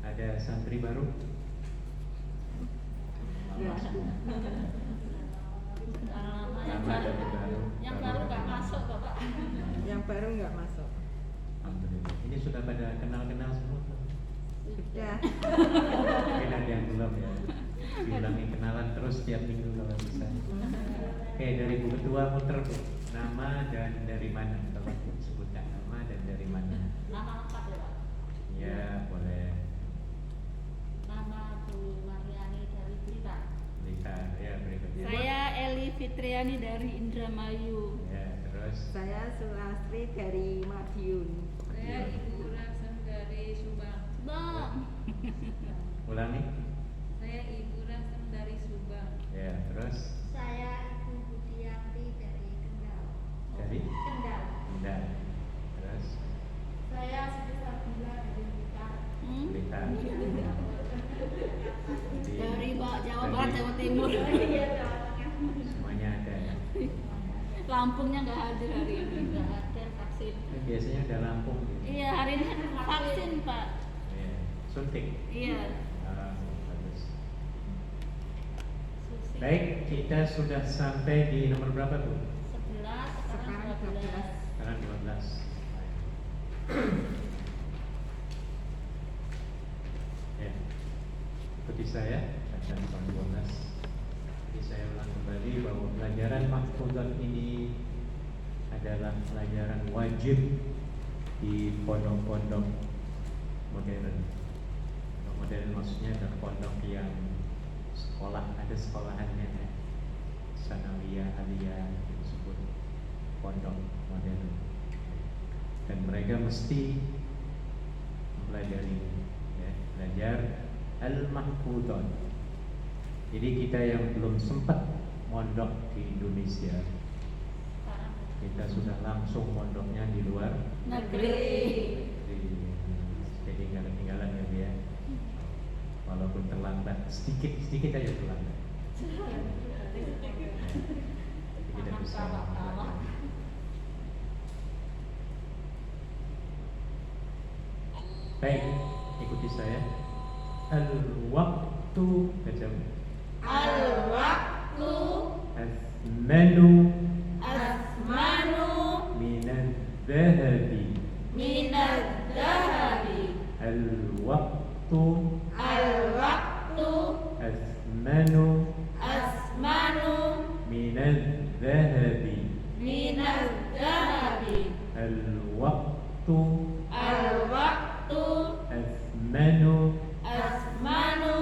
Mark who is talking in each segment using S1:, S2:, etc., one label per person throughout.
S1: Ada santri baru? Lama dari baru.
S2: Yang baru nggak masuk Bapak.
S3: Yang baru nggak masuk.
S1: Alhamdulillah. Ini sudah pada kenal-kenal semua?
S3: Sudah.
S1: Mungkin ada yang belum ya. Diulangi kenalan terus tiap minggu kalau bisa. Oke, dari Bu Ketua muter Bu. Nama dan dari mana? Kalau sebutkan nama dan dari mana?
S2: Nama lengkap ya Pak.
S1: Ya, boleh.
S2: Nama Bu Mariani dari Blitar.
S1: Blitar, ya berikutnya.
S4: Saya Eli Fitriani dari Indramayu.
S1: Ya, terus.
S3: Saya Sulastri dari Madiun.
S5: Saya Ibu Rasem dari Subang.
S4: Bang.
S1: Ulangi.
S5: Saya Ibu Rasem dari Subang.
S1: Ya, terus.
S6: Saya Ibu Budiati dari Kendal.
S1: Dari
S6: Kendal.
S1: Kendal. Terus
S6: Saya Siti Sabila dari Blitar.
S1: Blitar.
S4: Dari Jawa Barat, Jawa Timur.
S6: Iya, Jawa Tengah.
S1: Semuanya ada ya.
S4: Lampungnya nggak hadir hari ini.
S2: Nggak ada vaksin.
S1: Biasanya ada Lampung gitu.
S4: Iya, hari ini vaksin Pak.
S1: Ya, suntik.
S4: Iya.
S1: Bagus.
S2: Susi.
S1: Baik, kita sudah sampai di nomor berapa Bu?
S2: 11,
S3: Sekarang 12.
S1: Sekarang 12. Ya, ikuti saya bacaan tahun 12. Jadi saya ulang kembali bahwa pelajaran mahfuzat ini adalah pelajaran wajib di pondok-pondok modern. Pondok modern maksudnya adalah pondok yang sekolah, ada sekolahannya ya. Sanawiyah, aliyah disebut pondok modern. Dan mereka mesti mempelajari ya, belajar al-mahfuzat. Jadi kita yang belum sempat mondok di Indonesia, kita sudah langsung mondoknya di luar
S4: Negeri.
S1: jadi nggak ketinggalan ya dia. Walaupun terlambat sedikit aja terlambat. Kita bisa mempelajari. Baik, ikuti saya. Al-waktu kacau.
S4: Al-waktu
S1: Asmanu
S4: asmanu
S1: minal dhahabi.
S4: minadz zahabi.
S1: Al-waktu
S4: Al-waktu
S1: asmanu
S4: asmanu
S1: minal dhahabi.
S4: minadz zahabi.
S1: Al-waktu
S4: Al-waktu
S1: asmanu
S4: asmanu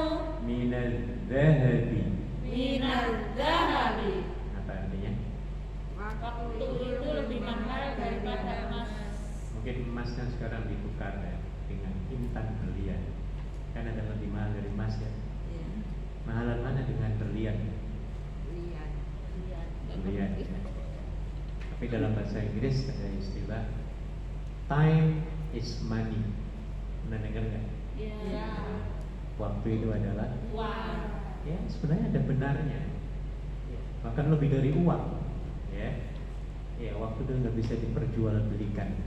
S1: minal dhahabi.
S4: minadz zahabi.
S1: Apa artinya?
S2: Waktu itu lebih mahal daripada emas.
S1: Mungkin emasnya sekarang ditukar ya dengan intan berlian. Kan ada lebih mahal dari emas ya.
S3: Iya.
S1: Mahalan mana dengan berlian?
S3: Lihat.
S1: Berlian. Ya. Tapi dalam bahasa Inggris ada istilah time is money. Pernah dengar nggak?
S4: Ya.
S1: Waktu itu adalah
S4: Wah.
S1: ya sebenarnya ada benarnya. Ya, bahkan lebih dari uang. Ya, ya waktu itu nggak bisa diperjualbelikan.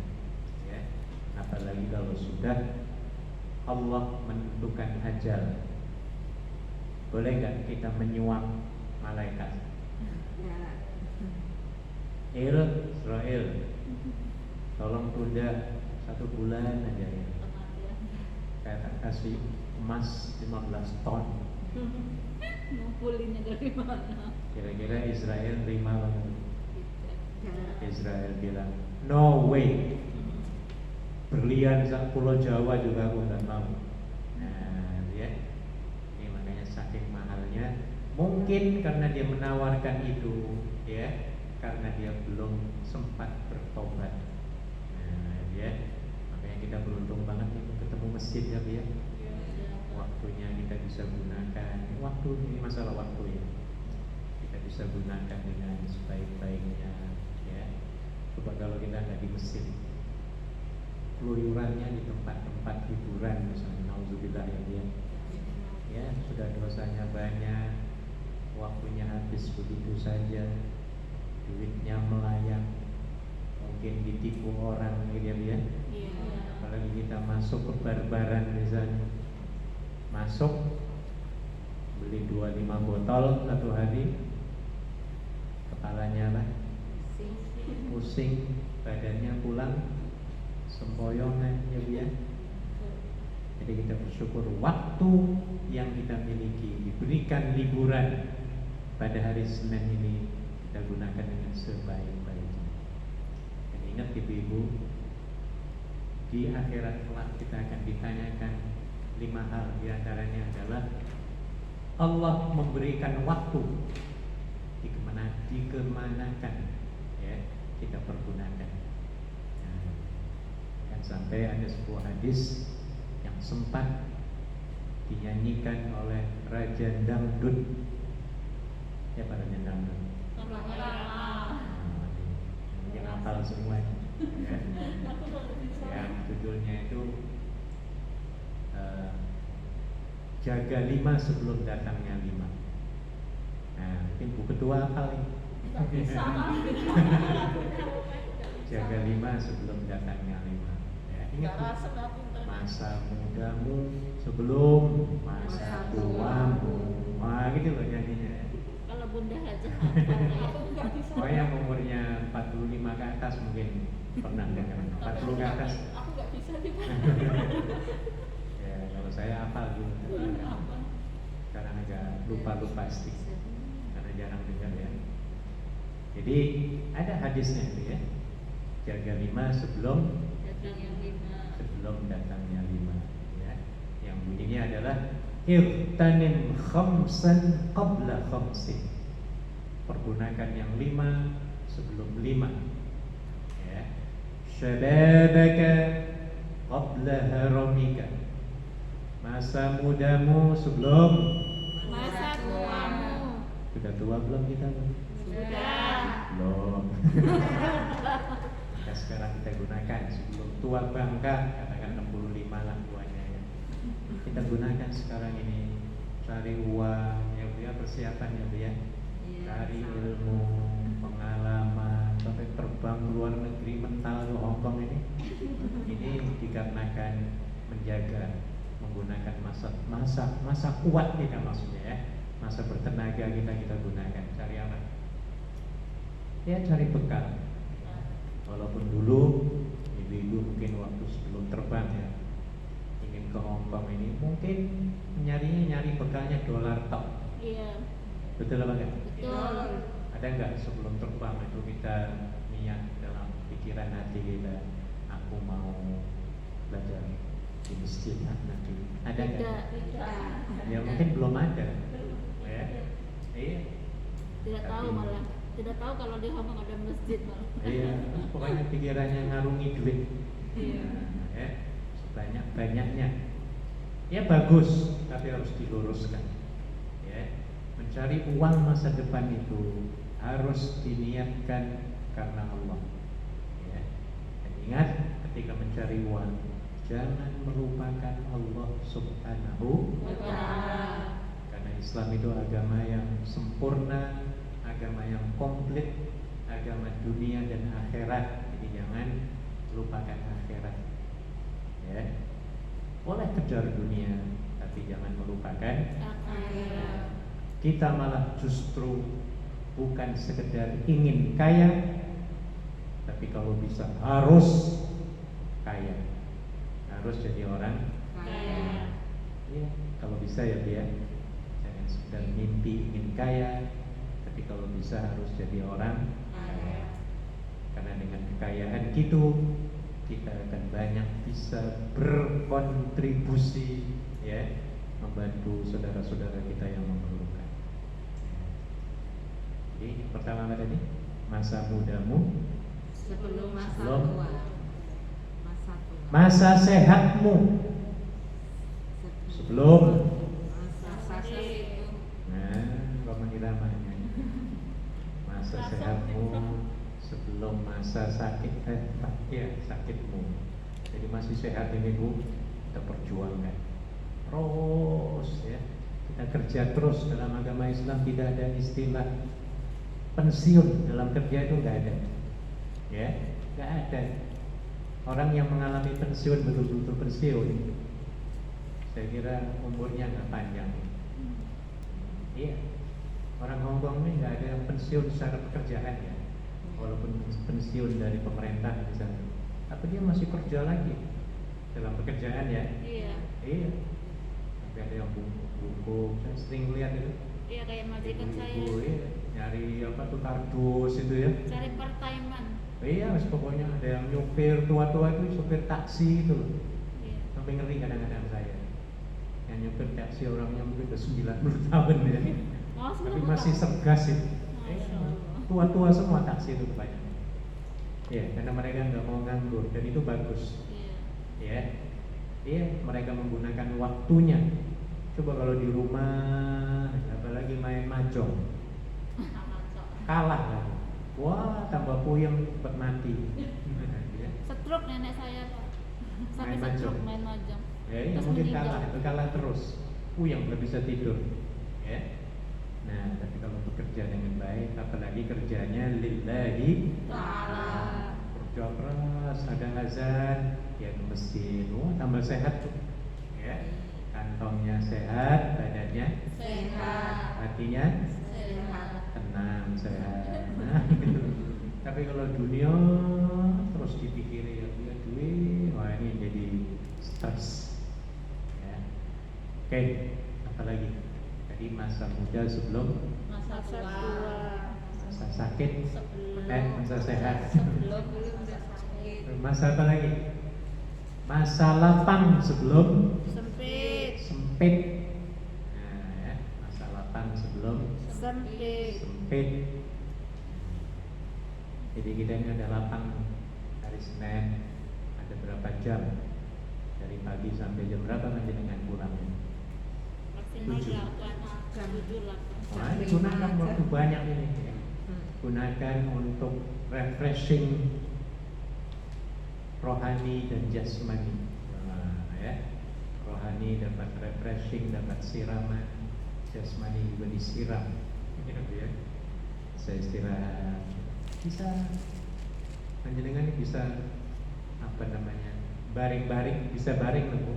S1: Ya, apalagi kalau sudah Allah menentukan ajal. Boleh nggak kita menyuap malaikat?
S3: Ya.
S1: Israel, tolong tunda 1 bulan aja ya. Saya kasih emas 15 ton.
S4: Ngumpulinnya dari mana?
S1: Kira-kira Israel terima banget.
S3: Ya.
S1: Israel bilang, no way. Berlian sak pulau Jawa juga aku nggak mau. Nah, ya. Ini makanya saking mahalnya. Mungkin karena dia menawarkan itu, ya, karena dia belum sempat bertobat. Nah, ya. Makanya kita beruntung banget nih ketemu masjid ya, ya. Waktunya kita bisa gunakan. Waktu ini masalah waktu ya. Kita bisa gunakan dengan sebaik-baiknya, ya. Coba kalau kita nggak di masjid, keluyurannya di tempat-tempat hiburan misalnya, nauzubillah ya dia. Ya, sudah dosanya banyak, waktunya habis begitu saja, duitnya melayang. mungkin ditipu orang gitu ya.
S2: Iya.
S1: Apalagi kita masuk ke barbaran misalnya, masuk beli 25 botol satu hari, kepalanya apa? Pusing, badannya pulang sempoyongan ya. Jadi kita bersyukur waktu yang kita miliki diberikan liburan pada hari Senin ini kita gunakan dengan sebaik-baiknya. Dan ingat ibu-ibu, di akhirat kelak kita akan ditanyakan 5 hal. Di antaranya adalah Allah memberikan waktu dikemanakan ya, kita pergunakan. Nah, dan sampai ada sebuah hadis yang sempat dinyanyikan oleh Raja Dangdut. Siapa Raja Dangdut? Yang hafal semua ya. Yang judulnya itu jaga 5 sebelum datangnya 5. Nah, mungkin Bu Ketua hafal ini. Jaga 5 sebelum datangnya 5 ya, ingat masa mudamu sebelum masa tuamu. Wah gitu loh nyanyinya.
S2: Kalau Bunda aja hafal.
S1: Oh yang umurnya 45 ke atas mungkin pernah dengar. 40 ke atas.
S2: Aku nggak bisa nih.
S1: Ya kalau saya hafal gitu. Sekarang agak lupa sedikit karena jarang dengar ya. Jadi ada hadisnya itu ya. Jaga 5 sebelum datangnya 5 ya. Yang bunyinya adalah irtanim khamsan qabla khamsin. Pergunakan yang 5 sebelum 5 ya. Syababaka qabla haramika. Masa mudamu sebelum
S2: Masa tuamu.
S1: sudah tua belum kita?
S2: Sudah.
S1: Belum. Maka sekarang kita gunakan sebelum tua bangka, katakan 65 lah tuanya ya. Kita gunakan sekarang ini cari uang ya Bu ya, persiapan ya Bu ya. Cari ilmu, pengalaman, sampai terbang ke luar negeri mental ke Hongkong ini. Ini dikarenakan menjaga, menggunakan masa kuat kita maksudnya ya. Masa bertenaga kita gunakan. Cari apa? Ya cari bekal. Walaupun dulu ibu-ibu mungkin waktu sebelum terbang ya ingin ke Hongkong ini mungkin nyari bekalnya dolar tok.
S2: Iya.
S1: Betul apa enggak?
S2: Betul.
S1: Ada enggak sebelum terbang itu kita niat dalam pikiran hati kita, aku mau belajar di masjid nanti. Ada enggak?
S2: Tidak.
S1: Ya mungkin belum ada. Ya. Iya.
S2: Tidak tahu malah. Tidak tahu kalau di Hongkong ada masjid malah.
S1: Iya, pokoknya pikirannya ngarungi duit.
S2: Iya.
S1: Ya, sebanyak-banyaknya. Ya bagus, tapi harus diluruskan. Ya, mencari uang masa depan itu harus diniatkan karena Allah. Ya. Dan ingat, ketika mencari uang, jangan melupakan Allah Subhanahu wa Ta'ala. Karena Islam itu agama yang sempurna, agama yang komplit, agama dunia dan akhirat. Jadi jangan lupakan akhirat. Ya. Boleh kejar dunia, tapi jangan melupakan
S2: Akhirat.
S1: kita malah justru bukan sekedar ingin kaya, tapi kalau bisa harus kaya, harus jadi orang
S2: Kaya.
S1: ya, kalau bisa ya dia jangan sekedar mimpi ingin kaya, tapi kalau bisa harus jadi orang kaya. Karena dengan kekayaan kita akan banyak bisa berkontribusi ya, membantu saudara-saudara kita yang memerlukan. Jadi pertama apa tadi? Masa mudamu
S3: sebelum masa
S1: Sebelum.
S3: tua. Masa tua.
S1: masa sehatmu sebelum
S3: masa sakit.
S1: nah Roman iramanya masa sehatmu sebelum masa sakit sakitmu. Jadi masih sehat ini Bu, kita perjuangkan terus ya, kita kerja terus. Dalam agama Islam tidak ada istilah pensiun dalam kerja, itu nggak ada ya, nggak ada. Orang yang mengalami pensiun betul-betul pensiun, saya kira umurnya nggak panjang. Iya, orang Hongkong ini nggak ada yang pensiun secara pekerjaan ya, walaupun pensiun dari pemerintah misalnya, tapi dia masih kerja lagi dalam pekerjaan ya.
S2: Iya.
S1: Iya, tapi ada yang bungkuk, saya sering lihat itu.
S2: Iya kayak majikan saya.
S1: Ibu-ibu, iya, nyari apa tuh kardus itu ya.
S2: Cari part-timean.
S1: Iya, pokoknya ada yang nyopir tua-tua itu, sopir taksi itu loh.
S2: Iya.
S1: Sampai ngeri kadang-kadang saya. Yang nyopir taksi orangnya mungkin udah 90 tahun ya.
S2: Oh,
S1: Tapi
S2: 90
S1: masih
S2: tahun.
S1: sergas itu.
S2: Masya Allah.
S1: Tua-tua semua taksi itu kebanyakan. Iya, karena mereka nggak mau nganggur dan itu bagus.
S2: Iya.
S1: Ya, iya, mereka menggunakan waktunya. Coba kalau di rumah, apalagi main mahjong, kalah lagi. Wah, tambah puyeng cepat mati. Ya.
S2: Stroke nenek saya Pak. Sampai
S1: Main mahjong.
S2: stroke main mahjong.
S1: Ya, ini
S2: Terus
S1: mungkin
S2: meninggal.
S1: kalah, itu kalah terus. Puyeng nggak bisa tidur. Ya. Nah, tapi kalau bekerja dengan baik, apalagi kerjanya lillahi
S2: Ta'ala.
S1: kerja keras, ada azan, ya ke masjid, wah tambah sehat tuh. Ya, kantongnya sehat, badannya
S2: Sehat.
S1: hatinya
S2: Sehat.
S1: tenang, sehat. Nah, gitu. Tapi kalau dunia terus dipikirin ya duit, wah ini jadi stres. Ya. Oke, apa lagi? Tadi masa muda sebelum
S2: Masa tua.
S1: masa sakit,
S2: Sebelum.
S1: masa sehat.
S2: Sebelum.
S1: Masa apa lagi? Masa lapang sebelum
S2: Sempit.
S1: sempit. Nah, ya, masa lapang sebelum
S2: Sempit.
S1: sempit. Jadi kita ini ada lapang hari Senin, ada berapa jam dari pagi sampai jam berapa menjenengan pulangnya?
S2: Maksimal
S1: 7.
S2: 8. 7, 8.
S1: Wah, ini gunakan waktu banyak ini ya. Gunakan untuk refreshing rohani dan jasmani. Nah, ya. Rohani dapat refreshing, dapat siraman, jasmani juga disiram. Gitu ya. Saya istirahat. Bisa panjenengan bisa apa namanya? Baring-baring, bisa baring loh, Bu.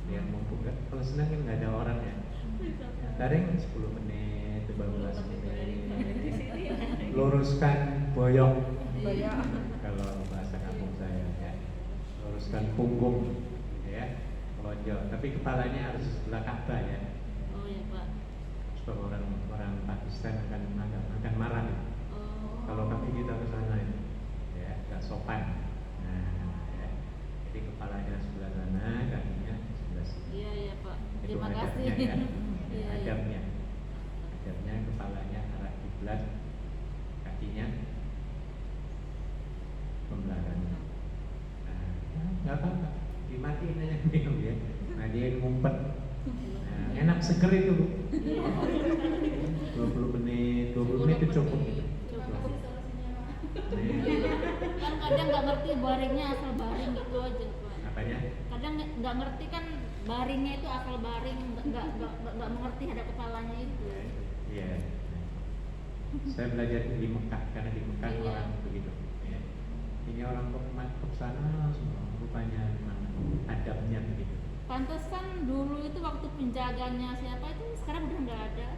S1: Ya mumpung enggak. Kalau senang kan nggak ada orang ya. Baring 10 menit, 15 menit. Luruskan boyong. Kalau bahasa kampung saya ya. Luruskan punggung ya. Lonjong, tapi kepalanya harus sebelah Ka'bah ya.
S2: Oh ya Pak.
S1: Sebab orang Pakistan akan marah ya.
S2: Oh.
S1: Kalau kaki kita ke sana ya, nggak sopan. Nah, ya. Jadi kepalanya sebelah sana, kakinya sebelah sini.
S2: Iya ya Pak.
S1: Itu
S2: Terima kasih.
S1: adabnya ya.
S2: Iya, iya.
S1: Adabnya kepalanya arah kiblat, kakinya pembelahan. Nah, nggak apa-apa, dimatiin aja minum ya. Nah dia ngumpet. Nah, enak seger itu Bu. 20 menit itu cukup.
S2: Kan kadang nggak ngerti baringnya asal baring gitu aja Pak.
S1: Apanya?
S2: Kadang nggak ngerti kan baringnya itu asal baring, nggak mengerti ada kepalanya itu.
S1: Iya. Saya belajar di Mekah karena di Mekah
S2: Iya.
S1: orang begitu. Ya. Ini orang ke sana semua rupanya memang adabnya begitu.
S2: Pantesan dulu itu waktu penjaganya siapa itu sekarang udah nggak ada.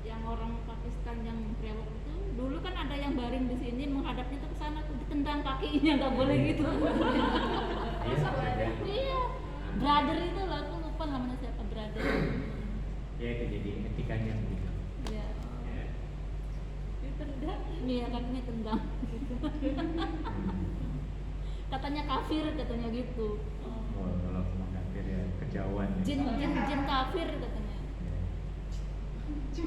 S2: Yang orang Pakistan yang brewok itu dulu kan ada yang baring di sini menghadapnya tuh ke sana tuh ditendang kakinya nggak boleh gitu.
S1: Iya, bisa jadi.
S2: Iya. Brother itu lah aku lupa namanya siapa brother.
S1: Ya itu jadi etikanya begitu.
S2: Iya.
S1: Ya.
S2: Ditendang. Iya kakinya tendang. Katanya kafir katanya gitu.
S1: Oh, kalau mau kafir ya kejauhan.
S2: Jin kafir katanya.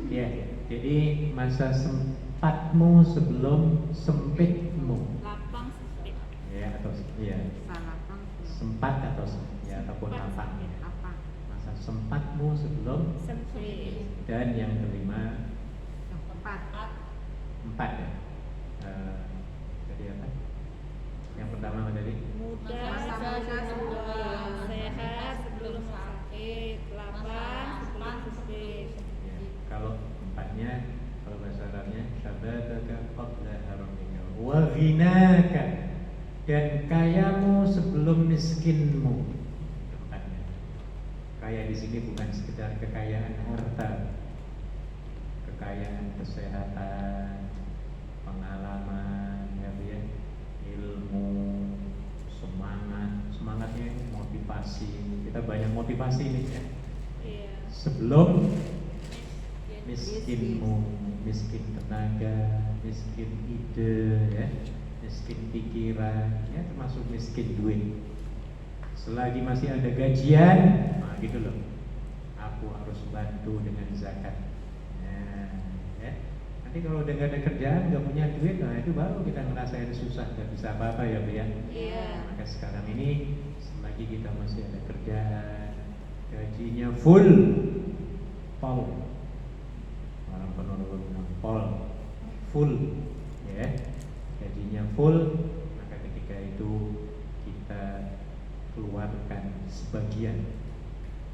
S1: Ya, jadi masa sempatmu sebelum sempitmu.
S2: Lapang sempit.
S1: Ya atau ya
S3: Salapang
S1: sempat atau ya ataupun lapang ya.
S3: apa?
S1: Masa sempatmu sebelum
S2: Sempit.
S1: dan yang kelima
S3: Empat.
S1: ya. Tadi apa? Yang pertama apa tadi?
S2: Muda
S3: Masa
S2: sebelum
S3: muda
S2: tua,
S3: sebelum
S2: sehat sebelum sakit, lapang sebelum sempit.
S1: Ya, kalau empatnya, kalau bahasa Arabnya syabataka qabla haramika wa ghinaka, dan kayamu sebelum miskinmu. Tempatnya. Kaya di sini bukan sekedar kekayaan harta, kekayaan kesehatan, pengalaman, ya, ilmu, semangatnya motivasi. Kita banyak motivasi nih ya.
S2: Iya.
S1: Sebelum miskinmu, miskin tenaga, miskin ide, ya, miskin pikiran, ya, termasuk miskin duit. Selagi masih ada gajian, nah gitu loh, aku harus bantu dengan zakat. Nah, ya. Nanti kalau udah gak ada kerjaan, gak punya duit, nah itu baru kita ngerasain susah, gak bisa apa-apa ya Bu ya.
S2: Iya.
S1: Maka sekarang ini selagi kita masih ada kerjaan, gajinya full, pol, orang penolong bilang pol, full, ya, gajinya full, maka ketika itu kita keluarkan sebagian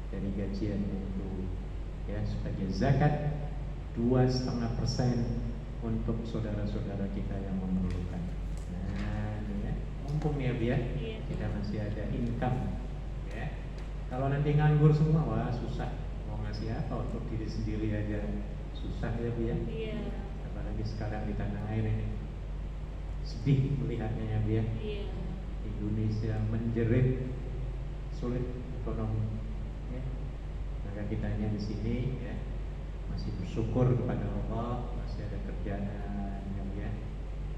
S1: dari gajian itu, ya, sebagai zakat 2,5% untuk saudara-saudara kita yang memerlukan. Nah, ini ya, mumpung ya biar
S2: Iya.
S1: kita masih ada income, ya. Kalau nanti nganggur semua, wah susah. Mau ngasih apa untuk diri sendiri aja susah ya Bu ya.
S2: Iya.
S1: Apalagi sekarang di tanah air ini, sedih melihatnya ya Bu ya.
S2: Iya.
S1: Indonesia menjerit, sulit ekonomi, ya. Maka kitanya di sini ya masih bersyukur kepada Allah, masih ada kerjaan ya,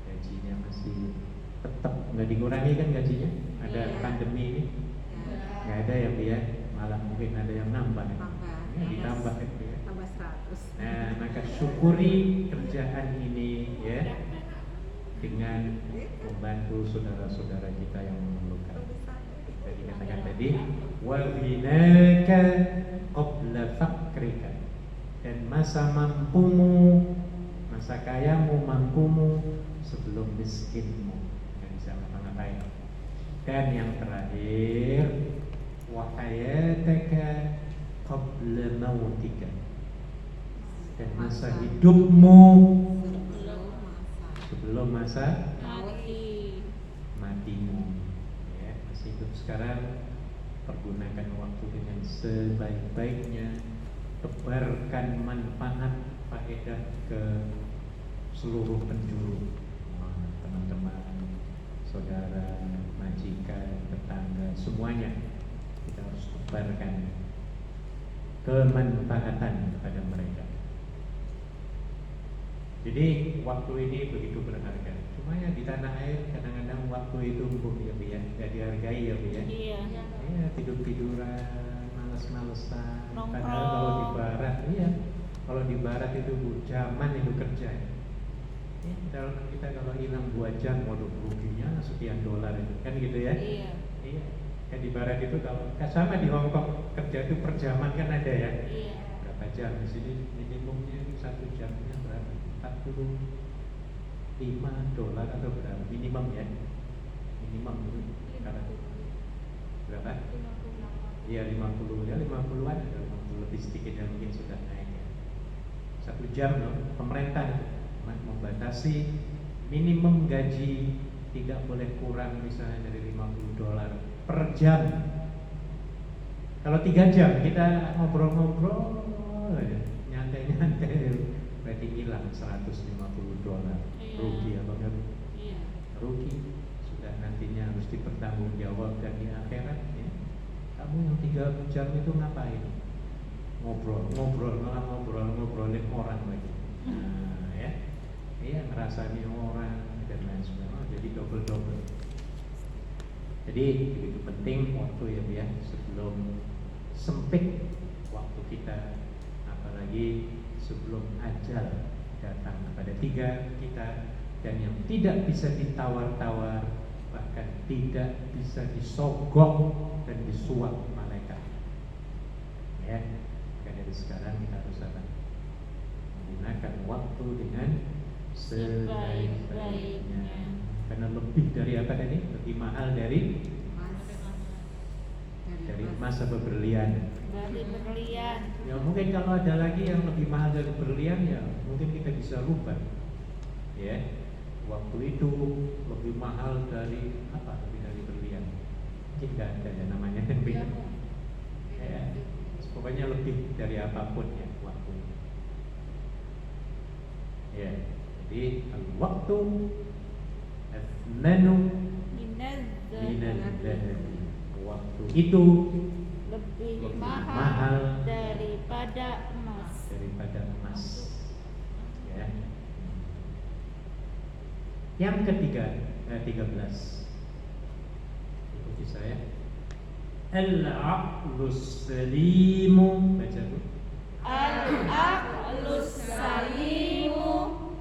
S1: gajinya masih tetap nggak dikurangi kan gajinya. Ada
S2: Iya.
S1: pandemi ini nggak ada ya Bu ya, malah mungkin ada yang nambah ya. Ya, ditambah itu ya.
S3: Tambah 100.
S1: Nah, maka syukuri kerjaan ini ya, dengan membantu saudara-saudara kita yang memerlukan. Jadi katakan tadi, wa ghinaka qabla fakrika, dan masa mampumu, masa kayamu, mampumu sebelum miskinmu, nggak bisa ngapa-ngapain. Dan yang terakhir, wa hayataka qabla mautika, dan masa hidupmu sebelum masa
S2: Mati.
S1: matimu, ya. Masih hidup sekarang, pergunakan waktu dengan sebaik-baiknya, tebarkan manfaat faedah ke seluruh penjuru, teman-teman, saudara, majikan, tetangga, semuanya kita harus tebarkan kemanfaatan kepada mereka. Jadi waktu ini begitu berharga. Cuma ya di tanah air kadang-kadang waktu itu ya Bu ya, nggak dihargai ya Bu ya.
S2: Iya.
S1: Ya, tidur-tiduran, males-malesan.
S2: Nongkrong.
S1: Padahal kalau di barat, iya, kalau di barat itu Bu, zaman itu kerja. Ya, kita kalau hilang 2 jam, waduh ruginya sekian dolar itu, kan gitu ya.
S2: Iya.
S1: Iya. Kan di barat itu kalau sama di Hong Kong kerja itu per jaman kan ada ya.
S2: Iya.
S1: Berapa jam di sini minimumnya 1 jamnya berapa? 45 dolar atau berapa minimum ya, minimum itu karena berapa? Iya 50 ya, 50-an atau 50 lebih sedikit dan mungkin sudah naik ya. 1 jam loh, pemerintah membatasi minimum gaji tidak boleh kurang misalnya dari 50 dolar per jam. Kalau 3 jam kita ngobrol-ngobrol aja, nyantai-nyantai, berarti hilang 150 dolar.
S2: Iya.
S1: Rugi apa enggak?
S2: Iya.
S1: Rugi. Sudah nantinya harus dipertanggungjawabkan di akhirat ya. Kamu yang 3 jam itu ngapain? Ngobrol, malah ngobrolin orang lagi. Nah, ya. Iya, ngerasani orang dan lain sebagainya, jadi double. Jadi begitu penting waktu ya Bu ya, sebelum sempit waktu kita, apalagi sebelum ajal datang kepada kita, dan yang tidak bisa ditawar-tawar, bahkan tidak bisa disogok dan disuap malaikat. Ya, maka dari sekarang kita harus menggunakan waktu dengan sebaik-baiknya. Karena lebih dari apa tadi? Lebih mahal dari masa berlian.
S2: Dari berlian.
S1: Ya mungkin kalau ada lagi yang lebih mahal dari berlian ya mungkin kita bisa rubah. Ya. waktu itu lebih mahal dari apa? Lebih dari berlian. Mungkin nggak ada ya namanya yang beda. Ya, pokoknya lebih dari apapun ya waktu. Ya, jadi waktu asmanu
S2: minaz
S1: minal
S2: zahabi.
S1: dhahabi. Waktu itu
S2: Lebih
S1: lebih
S2: mahal
S1: mahal
S2: daripada emas.
S1: daripada emas. Ya. Yang ketiga, 13. Ikuti saya. Al-aqlus salimu, baca Bu.
S2: Al-aqlus salimu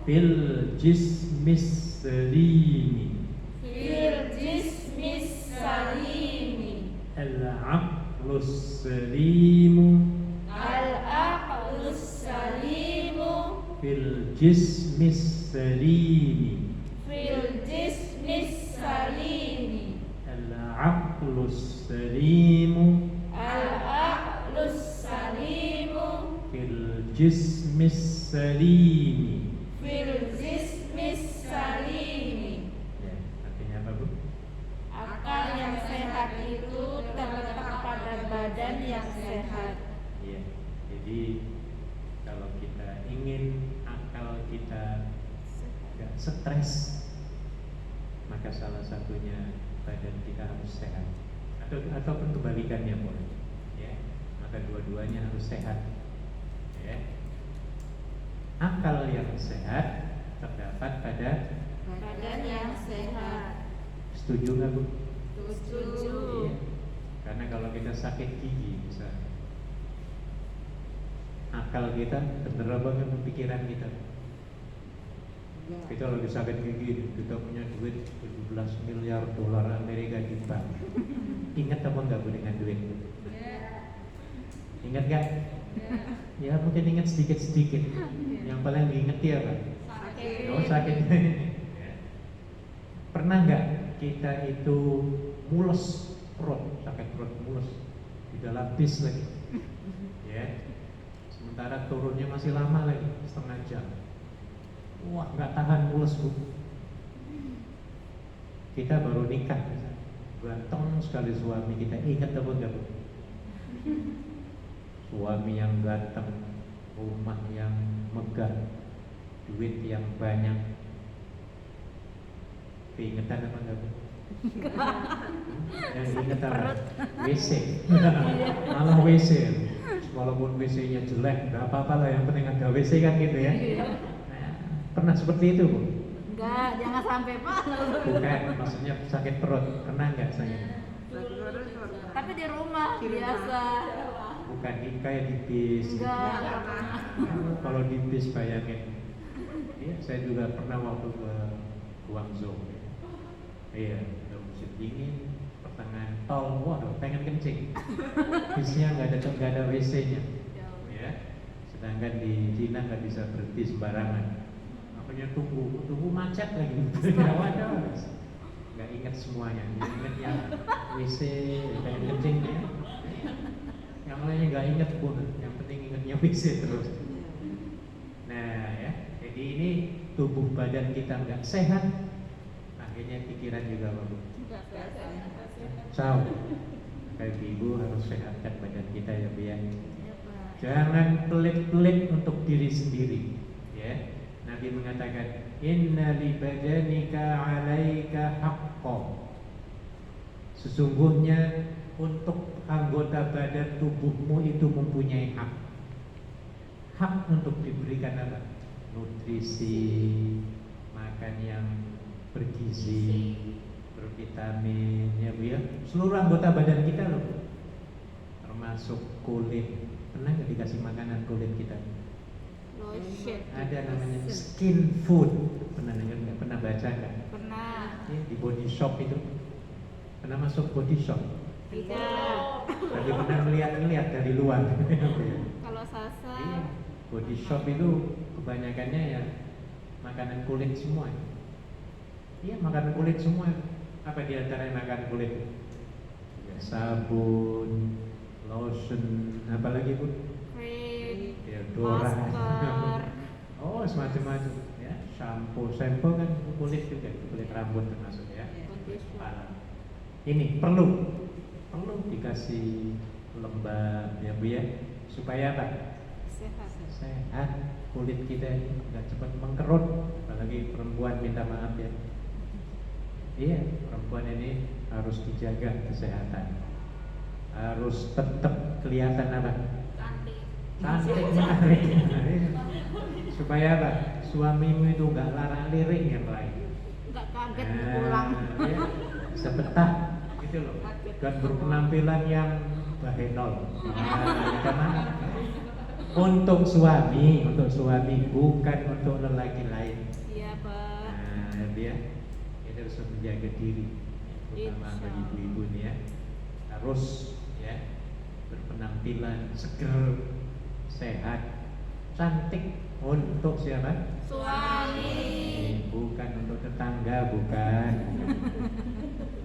S1: Fil jismis salimi.
S2: fil jismis salimi.
S1: Al-aqlus salimu
S2: Al-aqlus salimu
S1: fil jismis salimi.
S2: fil jismis salimi.
S1: Al-aqlus salimu
S2: Al-aqlus salimu
S1: fil jismis salimi.
S2: fil jismis salimi.
S1: Ya, artinya apa Bu?
S2: Akal yang sehat itu terletak pada badan yang sehat.
S1: Iya. Jadi kalau kita ingin akal kita nggak stres, maka salah satunya badan kita harus sehat. Ataupun kebalikannya boleh. Ya. Maka dua-duanya harus sehat. Ya. Akal yang sehat terdapat pada
S2: Badan yang sehat.
S1: setuju nggak Bu?
S2: Setuju.
S1: Iya. Karena kalau kita sakit gigi misalnya, akal kita bener banget pikiran kita. Kita lagi sakit gigi, kita punya duit 17 miliar dolar Amerika di bank. Ingat apa enggak Bu dengan duit? Ingat gak? Ya mungkin ingat sedikit-sedikit. Yang paling diinget ya apa?
S2: Sakit.
S1: Oh sakit. Pernah nggak kita itu mules perut, sakit perut mules di dalam bis lagi? Ya. Sementara turunnya masih lama lagi, setengah jam. Wah nggak tahan mules Bu. Kita baru nikah, ganteng sekali suami kita. Ingat apa enggak Bu? Suami yang ganteng, rumah yang megah, duit yang banyak. Keingetan apa enggak Bu? Yang inget apa? WC. Malah WC. Walaupun WC-nya jelek, nggak apa-apa lah. Yang penting ada WC kan gitu ya. Nah, pernah seperti itu Bu?
S2: Enggak, jangan sampai Pak.
S1: Bukan, maksudnya sakit perut. Pernah nggak saya?
S2: Tapi di rumah biasa.
S1: Bukan kayak di bis.
S2: Enggak.
S1: Kalau di bis bayangin. Iya, saya juga pernah waktu ke Guangzhou. Iya, udah musim dingin, pertengahan tol, waduh, pengen kencing. Bisnya nggak ada WC-nya. Ya, sedangkan di Cina nggak bisa berhenti sembarangan. Makanya tunggu macet lagi. Ya waduh, nggak ingat semuanya. Ingat yang WC, pengen kencing ya. Yang lainnya nggak ingat pun, yang penting ingatnya WC terus. Nah ya, jadi ini tubuh badan kita nggak sehat, akhirnya pikiran juga bagus. Ciao. Kayak ibu harus sehatkan badan kita ya Bu ya. Jangan pelit-pelit untuk diri sendiri. Ya, Nabi mengatakan, Inna li badanika 'alaika haqqan. Sesungguhnya untuk anggota badan tubuhmu itu mempunyai hak. Hak untuk diberikan apa? Nutrisi, makan yang bergizi, bervitamin, ya Bu ya. Seluruh anggota badan kita loh, termasuk kulit. Pernah nggak dikasih makanan kulit kita?
S2: Lotion.
S1: Ada namanya skin food. Pernah dengar nggak? Pernah baca nggak?
S2: Pernah.
S1: Ya, di body shop itu. Pernah masuk body shop?
S2: Tidak.
S1: Tapi pernah melihat dari luar.
S2: Kalau Sasa
S1: Iya. Body shop itu kebanyakannya ya makanan kulit semua. Iya, makanan kulit semua. Apa di antaranya makanan kulit? Ya, sabun, lotion, apalagi Bu?
S2: krim,
S1: Deodoran.
S2: masker.
S1: Oh, semacam-macam ya. Shampoo kan kulit juga, kulit rambut termasuk ya. Kulit
S2: Conditioner.
S1: kepala. Ini perlu dikasih lembab ya Bu ya, supaya apa?
S2: Sehat.
S1: Sehat, kulit kita ini nggak cepat mengkerut, apalagi perempuan, minta maaf ya. Iya, perempuan ini harus dijaga kesehatan, harus tetap kelihatan apa?
S2: Cantik.
S1: Cantik menarik. Supaya apa? Suamimu itu nggak larang-liring yang lain.
S2: Nggak kaget pulang.
S1: Ya, sebetah gitu loh, dan berpenampilan yang bahenol. Karena untuk suami bukan untuk lelaki lain.
S2: Iya, Pak.
S1: Nah, dia itu harus menjaga diri, terutama
S2: Insya
S1: bagi
S2: Allah.
S1: ibu-ibu nih ya, harus ya berpenampilan seger, sehat, cantik untuk siapa?
S2: Suami.
S1: Bukan untuk tetangga, bukan.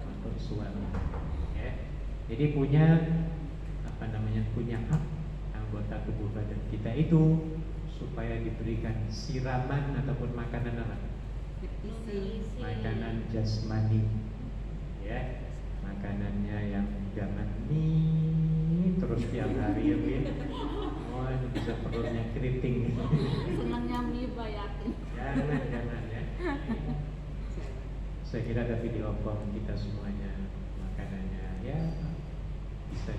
S1: Untuk suami. Ya. Jadi punya punya hak anggota tubuh badan kita itu supaya diberikan siraman ataupun makanan apa?
S3: Berisi.
S1: Makanan jasmani, ya, makanannya yang jangan mie terus tiap hari ya Bu ya. Oh, ini bisa perutnya keriting.
S2: Senangnya mie, Pak, yakin.
S1: Jangan ya. Saya kira ada video call kita semuanya makanannya ya bisa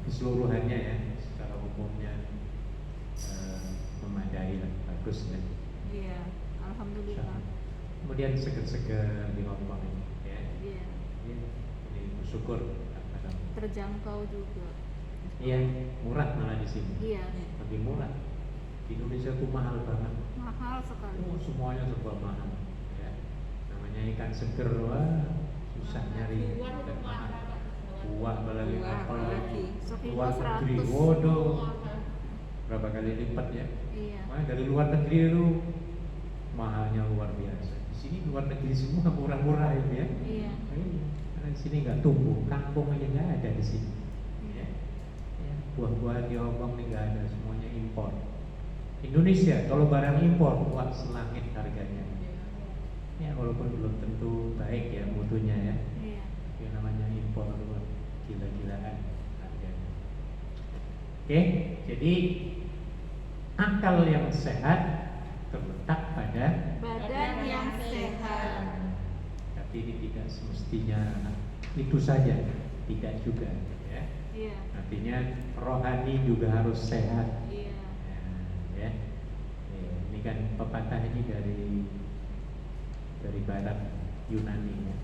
S1: keseluruhannya ya, secara umumnya memadai lah, bagus kan.
S2: Iya, alhamdulillah.
S1: Kemudian seger-seger di Hongkong ini ya.
S2: Iya.
S1: Ya, ini bersyukur
S2: Terjangkau juga.
S1: iya, murah malah di sini.
S2: Iya.
S1: Lebih murah. Di Indonesia tuh mahal banget.
S2: Mahal sekali.
S1: Oh, semuanya serba mahal ya. Namanya ikan seger, wah susah nyari. Dan mahal. Buah apalagi
S3: Buah
S1: apel,
S3: apalagi.
S1: luar negeri,
S2: 1.100.
S1: waduh, berapa kali lipat ya?
S2: Iya.
S1: Wah, dari luar negeri itu mahalnya luar biasa. Di sini luar negeri semua murah-murah itu ya.
S2: Iya.
S1: Karena di sini nggak tumbuh, kampung aja nggak ada di sini.
S2: Iya.
S1: Ya, buah-buahan di Hongkong ini nggak ada, semuanya impor. Indonesia kalau barang impor, wah selangit harganya. Ya walaupun belum tentu baik ya mutunya ya.
S2: Iya.
S1: Yang namanya impor luar gila-gilaan harganya. Oke, jadi akal yang sehat terletak pada
S2: Badan yang sehat.
S1: tapi ini tidak semestinya itu saja, tidak juga ya.
S2: Iya.
S1: Artinya rohani juga harus sehat.
S2: Iya.
S1: Ya. Ini kan pepatah ini dari barat Yunani ya.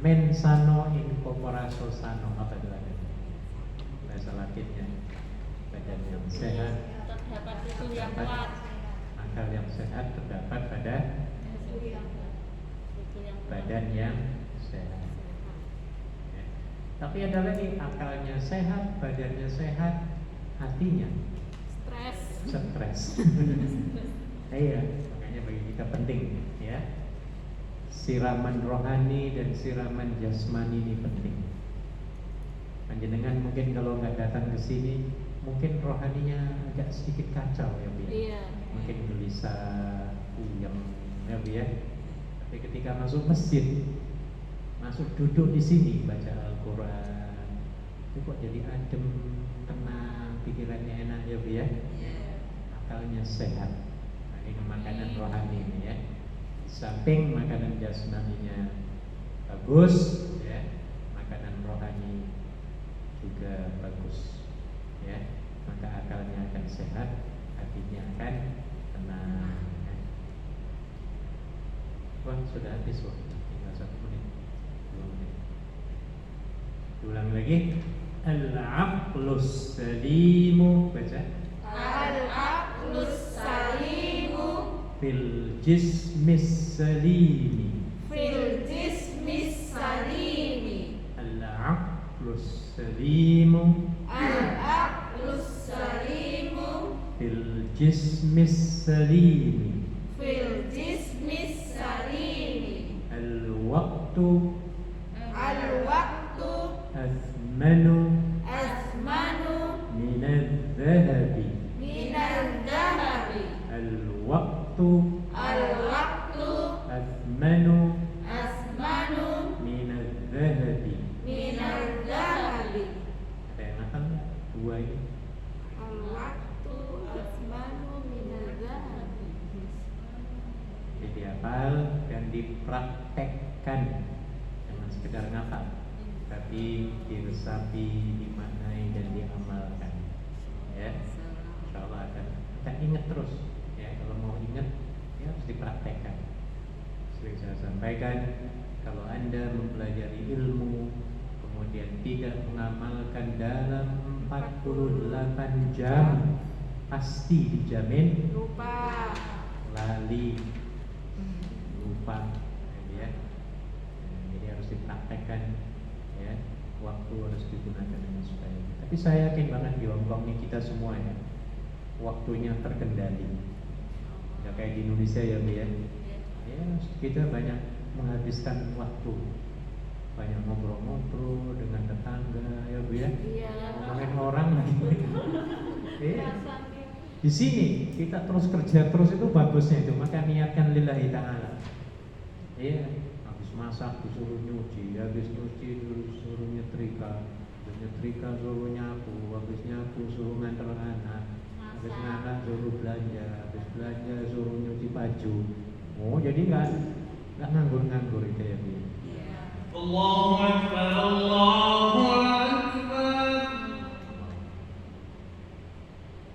S1: Men sano in corpore sano, apa itu artinya? Bahasa Latinnya badan yang sehat,
S2: Terdapat itu yang kuat.
S1: akal yang sehat terdapat pada
S2: Itu yang kuat.
S1: badan yang sehat. Ya. Tapi ada lagi akalnya sehat, badannya sehat, hatinya
S2: Stres.
S1: stres. Iya, makanya bagi kita penting ya. Siraman rohani dan siraman jasmani ini penting. Panjenengan mungkin kalau nggak datang ke sini, mungkin rohaninya agak sedikit kacau ya Bu.
S2: Iya.
S1: Mungkin gelisah, puyeng ya Bu ya. Tapi ketika masuk masjid, masuk duduk di sini baca Al-Quran, itu kok jadi adem, tenang, pikirannya enak ya Bu ya. Akalnya sehat. Nah, ini makanan rohani ini ya. Di samping makanan jasmaninya bagus ya, makanan rohani juga bagus ya. Maka akalnya akan sehat, hatinya akan tenang. Wah, sudah habis waktu, tinggal 1 menit, 2 menit. Ulang lagi. Al-aqlus salimu, baca.
S4: Al-aqlus salimu
S1: Fil jismis salimi.
S4: fil jismis salimi.
S1: Al-aqlus salimu
S4: Al-aqlus salimu
S1: fil jismis salimi.
S4: fil jismis salimi.
S1: Al-waqtu
S4: Al-waqtu
S1: athmanu
S4: azmanu
S1: min al-dhahabi.
S4: minal dhahabi.
S1: Al dipraktekkan, jangan sekedar ngapal, tapi diresapi, dimaknai dan diamalkan. Ya, insya Allah akan ingat terus. Ya, kalau mau ingat, ya harus dipraktekkan. Sering saya sampaikan, kalau Anda mempelajari ilmu kemudian tidak mengamalkan dalam 48 jam, pasti dijamin
S4: Lupa.
S1: lali, lupa, ya. Jadi harus dipraktekkan, ya. Waktu harus digunakan dengan sebaik. Tapi saya yakin banget di Hongkong ini kita semua ya, waktunya terkendali. Tidak kayak di Indonesia ya, Bu ya. Ya, kita banyak menghabiskan waktu, banyak ngobrol-ngobrol dengan tetangga, ya Bu ya.
S2: Iya.
S1: Ngomongin orang lagi. Ya. Di sini kita terus kerja terus, itu bagusnya itu, maka niatkan lillahi ta'ala. Iya, habis masak disuruh nyuci, habis nyuci disuruh nyetrika, habis nyetrika suruh nyapu, habis nyapu suruh nganter anak, habis nganter suruh belanja, habis belanja suruh nyuci baju. Oh, jadi nggak nganggur-nganggur itu ya Bu.
S7: Allahu Akbar, Allahu Akbar,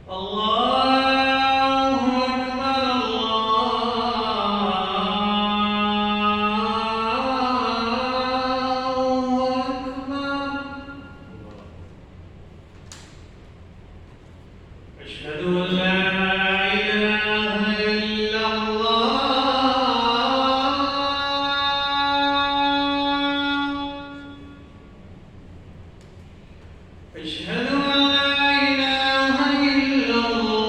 S7: Allahu Akbar, Allahu Akbar. Asyhadu an la ilaha illallah. Asyhadu an la ilaha illallah.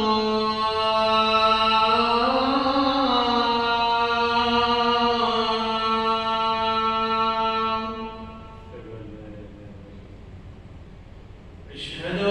S7: Asyhadu